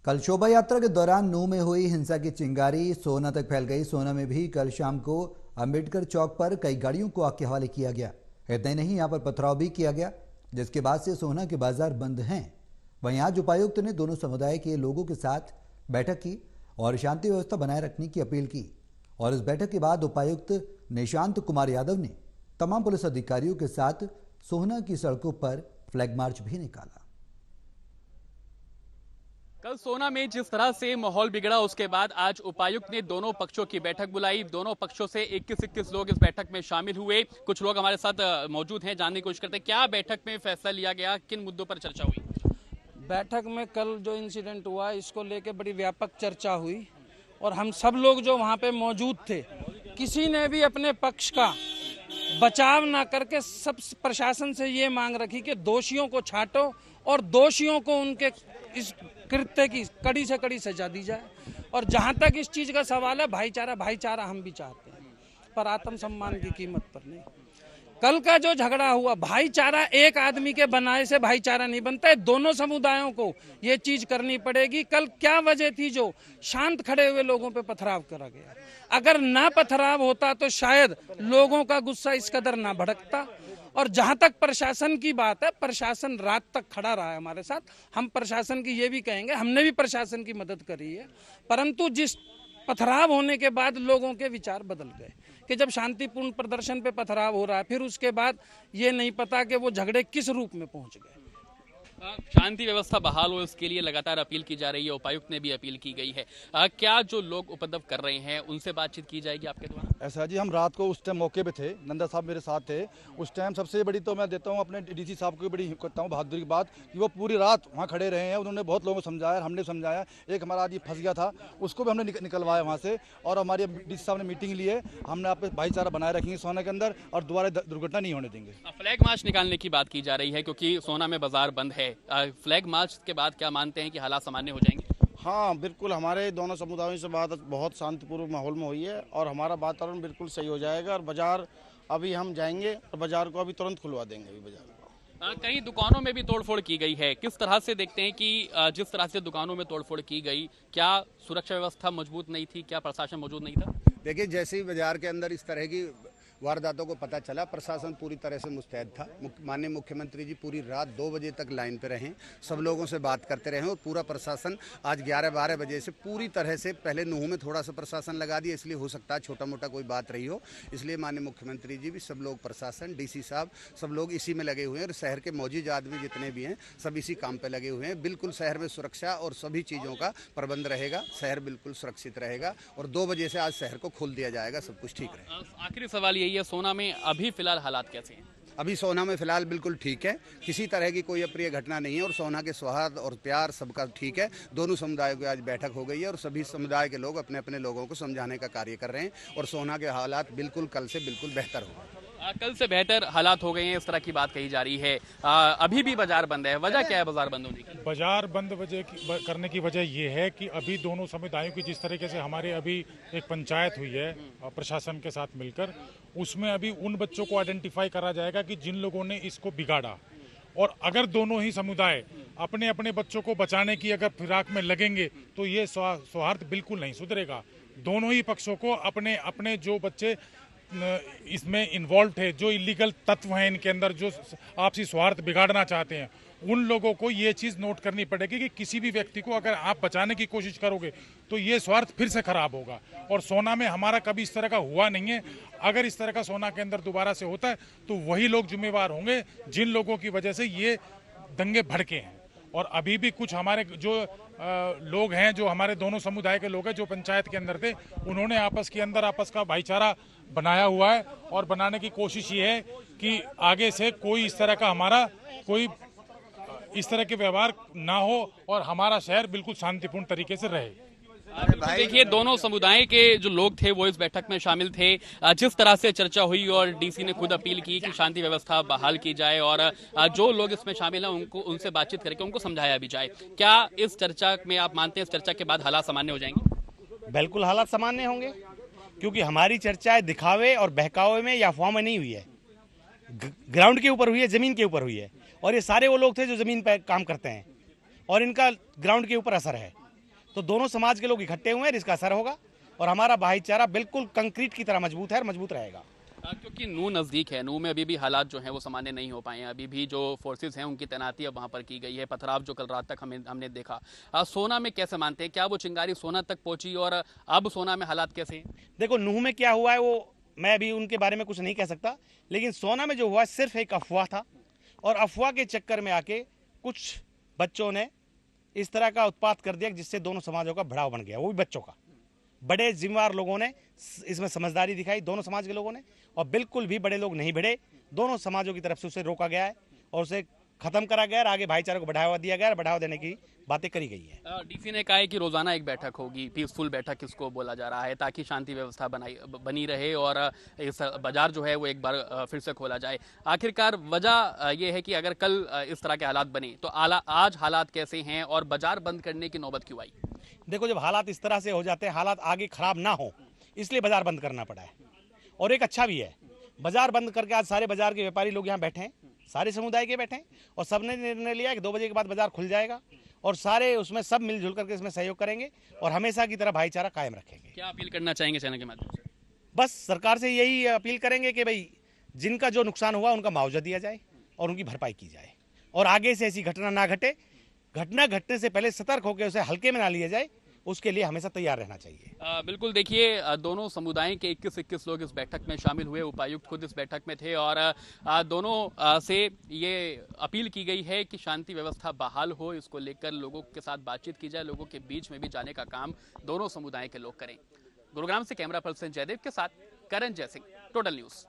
कल शोभा यात्रा के दौरान नूंह में हुई हिंसा की चिंगारी सोना तक फैल गई। सोना में भी कल शाम को अंबेडकर चौक पर कई गाड़ियों को आग के हवाले किया गया। इतना ही नहीं, यहां पर पथराव भी किया गया, जिसके बाद से सोना के बाजार बंद हैं। वहीं आज उपायुक्त ने दोनों समुदाय के लोगों के साथ बैठक की और शांति व्यवस्था बनाए रखने की अपील की। और इस बैठक के बाद उपायुक्त निशांत कुमार यादव ने तमाम पुलिस अधिकारियों के साथ सोहना की सड़कों पर फ्लैग मार्च भी निकाला। कल सोना में जिस तरह से माहौल बिगड़ा, उसके बाद आज उपायुक्त ने दोनों पक्षों की बैठक बुलाई। दोनों पक्षों से 21 लोग इस बैठक में शामिल हुए। कुछ लोग हमारे साथ मौजूद हैं, जानने की कोशिश करते हैं क्या बैठक में फैसला लिया गया, किन मुद्दों पर चर्चा हुई। बैठक में कल जो इंसिडेंट हुआ इसको लेकर बड़ी व्यापक चर्चा हुई और हम सब लोग जो वहाँ पे मौजूद थे, किसी ने भी अपने पक्ष का बचाव ना करके सब प्रशासन से ये मांग रखी कि दोषियों को छांटो और दोषियों को उनके इस कृत्य की कड़ी से कड़ी सजा दी जाए। और जहां तक इस चीज का सवाल है, भाईचारा हम भी चाहते हैं, पर आत्मसम्मान की कीमत पर नहीं। कल का जो झगड़ा हुआ, भाईचारा एक आदमी के बनाए से भाईचारा नहीं बनता है, दोनों समुदायों को ये चीज करनी पड़ेगी। कल क्या वजह थी जो शांत खड़े हुए लोगों पे पथराव करा गया? अगर ना पथराव होता तो शायद लोगों का गुस्सा इस कदर ना भड़कता। और जहां तक प्रशासन की बात है, प्रशासन रात तक खड़ा रहा है हमारे साथ। हम प्रशासन की ये भी कहेंगे, हमने भी प्रशासन की मदद करी है, परंतु जिस पथराव होने के बाद लोगों के विचार बदल गए कि जब शांतिपूर्ण प्रदर्शन पे पथराव हो रहा है, फिर उसके बाद ये नहीं पता कि वो झगड़े किस रूप में पहुंच गए। शांति व्यवस्था बहाल हो, इसके लिए लगातार अपील की जा रही है, उपायुक्त ने भी अपील की गई है। क्या जो लोग उपद्रव कर रहे हैं उनसे बातचीत की जाएगी आपके द्वारा? ऐसा जी, हम रात को उस टाइम मौके पे थे, नंदा साहब मेरे साथ थे उस टाइम। सबसे बड़ी तो मैं देता हूँ अपने डीसी साहब को बड़ी करता हूँ बहादुरी की बात कि वो पूरी रात वहाँ खड़े रहे हैं। उन्होंने बहुत लोगों को समझाया, हमने समझाया। एक हमारा आदमी फंस गया था, उसको भी हमने निकलवाया वहाँ से। और हमारे डीसी साहब ने मीटिंग ली है, हमने आप भाईचारा बनाए रखेंगे सोना के अंदर और दोबारा दुर्घटना नहीं होने देंगे। फ्लैग मार्च निकालने की बात की जा रही है क्योंकि सोना में बाजार बंद है। फ्लैग मार्च के बाद क्या मानते हैं कि हालात सामान्य हो जाएंगे? हाँ बिल्कुल, हमारे दोनों समुदायों से बात बहुत शांतिपूर्वक माहौल में हुई है और हमारा वातावरण बिल्कुल सही हो जाएगा। और बाजार अभी हम जाएंगे और बाजार को अभी तुरंत खुलवा देंगे। अभी बाजार कई दुकानों में भी तोड़फोड़ की गई है, किस तरह से देखते हैं कि जिस तरह से दुकानों में तोड़फोड़ की गई, क्या सुरक्षा व्यवस्था मजबूत नहीं थी, क्या प्रशासन मौजूद नहीं था? देखिए, जैसे ही बाजार के अंदर इस तरह की वारदातों को पता चला, प्रशासन पूरी तरह से मुस्तैद था। माननीय मुख्यमंत्री जी पूरी रात 2 बजे तक लाइन पे रहे, सब लोगों से बात करते रहे और पूरा प्रशासन आज 11-12 बजे से पूरी तरह से, पहले नूह में थोड़ा सा प्रशासन लगा दिया, इसलिए हो सकता है छोटा मोटा कोई बात रही हो, इसलिए माननीय मुख्यमंत्री जी भी, सब लोग, प्रशासन, डीसी साहब, सब लोग इसी में लगे हुए हैं। और शहर के मौजूद आदमी जितने भी हैं सब इसी काम पर लगे हुए हैं। बिल्कुल शहर में सुरक्षा और सभी चीज़ों का प्रबंध रहेगा, शहर बिल्कुल सुरक्षित रहेगा और 2 बजे से आज शहर को खोल दिया जाएगा, सब कुछ ठीक रहेगा। आखिरी सवाल यही है, सोना में अभी फिलहाल हालात कैसे हैं? अभी सोना में फिलहाल बिल्कुल ठीक है, किसी तरह की कोई अप्रिय घटना नहीं है और सोना के सौहार्द और प्यार सबका ठीक है। दोनों समुदायों की आज बैठक हो गई है और सभी समुदाय के लोग अपने अपने लोगों को समझाने का कार्य कर रहे हैं और सोना के हालात बिल्कुल कल से बिल्कुल बेहतर हो गए। कल से बेहतर हालात हो गए हैं, इस तरह की बात कही जा रही है। अभी भी बाजार बंद है, वजह क्या है बाजार बंद होने की? बाजार बंद करने की वजह ये है कि अभी दोनों समुदायों की जिस तरीके से हमारे अभी एक पंचायत हुई है प्रशासन के साथ मिलकर, उसमें अभी उन बच्चों को आइडेंटिफाई करा जाएगा कि जिन लोगों ने इसको बिगाड़ा। और अगर दोनों ही समुदाय अपने अपने बच्चों को बचाने की अगर फिराक में लगेंगे तो ये सौहार्द बिल्कुल नहीं सुधरेगा। दोनों ही पक्षों को अपने अपने जो बच्चे इसमें इन्वॉल्व है, जो इलीगल तत्व हैं इनके अंदर, जो आपसी सौहार्द बिगाड़ना चाहते हैं, उन लोगों को ये चीज़ नोट करनी पड़ेगी कि किसी भी व्यक्ति को अगर आप बचाने की कोशिश करोगे तो ये स्वार्थ फिर से खराब होगा। और सोना में हमारा कभी इस तरह का हुआ नहीं है। अगर इस तरह का सोना के अंदर दोबारा से होता है तो वही लोग जिम्मेवार होंगे जिन लोगों की वजह से ये दंगे भड़के हैं। और अभी भी कुछ हमारे जो लोग हैं, जो हमारे दोनों समुदाय के लोग हैं, जो पंचायत के अंदर थे, उन्होंने आपस का भाईचारा बनाया हुआ है और बनाने की कोशिश ये है कि आगे से कोई इस तरह का हमारा कोई इस तरह के व्यवहार ना हो और हमारा शहर बिल्कुल शांतिपूर्ण तरीके से रहे। देखिए, दोनों समुदाय के जो लोग थे वो इस बैठक में शामिल थे। जिस तरह से चर्चा हुई और डीसी ने खुद अपील की कि शांति व्यवस्था बहाल की जाए और जो लोग इसमें शामिल हैं उनसे बातचीत करके उनको समझाया भी जाए। क्या इस चर्चा में आप मानते हैं इस चर्चा के बाद हालात सामान्य हो जाएंगे? बिल्कुल हालात सामान्य होंगे, क्योंकि हमारी चर्चा दिखावे और बहकावे में या अफवाह में नहीं हुई है, ग्राउंड के ऊपर हुई है, जमीन के ऊपर हुई है। और ये सारे वो लोग थे जो जमीन पर काम करते हैं और इनका ग्राउंड के ऊपर असर है। तो दोनों समाज के लोग इकट्ठे हुए हैं, इसका असर होगा और हमारा भाईचारा बिल्कुल कंक्रीट की तरह मजबूत है और मजबूत रहेगा। क्योंकि नू नज़दीक है, नू में अभी भी हालात जो हैं वो सामान्य नहीं हो पाए हैं। अभी भी जो फोर्सेस हैं उनकी तैनाती अब वहाँ पर की गई है। पथराव जो कल रात तक हमने देखा। सोना में कैसे मानते हैं, क्या वो चिंगारी सोना तक पहुंची और अब सोना में हालात कैसे हैं? देखो नूह में क्या हुआ है वो मैं अभी उनके बारे में कुछ नहीं कह सकता, लेकिन सोना में जो हुआ सिर्फ एक अफवाह था और अफवाह के चक्कर में आके कुछ बच्चों ने इस तरह का उत्पात कर दिया जिससे दोनों समाजों का भड़ाव बन गया, वो भी बच्चों का। बड़े जिम्मेवार लोगों ने इसमें समझदारी दिखाई, दोनों समाज के लोगों ने, और बिल्कुल भी बड़े लोग नहीं भिड़े। दोनों समाजों की तरफ से उसे रोका गया है और उसे खत्म करा गया और आगे भाईचारे को बढ़ावा दिया गया और बढ़ावा देने की बातें करी गई है। डीसी ने कहा है कि रोजाना एक बैठक होगी, पीसफुल बैठक इसको बोला जा रहा है, ताकि शांति व्यवस्था बनी रहे और इस बाजार जो है वो एक बार फिर से खोला जाए। आखिरकार वजह यह है कि अगर कल इस तरह के हालात बने तो आज हालात कैसे हैं और बाजार बंद करने की नौबत क्यों आई? देखो जब हालात इस तरह से हो जाते हैं, हालात आगे खराब ना हो इसलिए बाजार बंद करना पड़ा है। और एक अच्छा भी है, बाजार बंद करके आज सारे बाजार के व्यापारी लोग यहाँ बैठे हैं, सारे समुदाय के बैठे हैं और सबने निर्णय लिया कि 2 बजे के बाद बाजार खुल जाएगा और सारे उसमें सब मिलजुल करके इसमें सहयोग करेंगे और हमेशा की तरह भाईचारा कायम रखेंगे। क्या अपील करना चाहेंगे चैनल के माध्यम से? बस सरकार से यही अपील करेंगे कि भाई जिनका जो नुकसान हुआ उनका मुआवजा दिया जाए और उनकी भरपाई की जाए और आगे से ऐसी घटना ना घटे। घटना घटने से पहले सतर्क होकर उसे हल्के में ना लिया जाए, उसके लिए हमेशा तैयार रहना चाहिए। बिल्कुल देखिए, दोनों समुदाय के 21 लोग इस बैठक में शामिल हुए। उपायुक्त खुद इस बैठक में थे और दोनों से ये अपील की गई है कि शांति व्यवस्था बहाल हो, इसको लेकर लोगों के साथ बातचीत की जाए, लोगों के बीच में भी जाने का काम दोनों समुदाय के लोग करें। गुरुग्राम से कैमरा पर्सन जयदेव के साथ करण जय सिंह, टोटल न्यूज।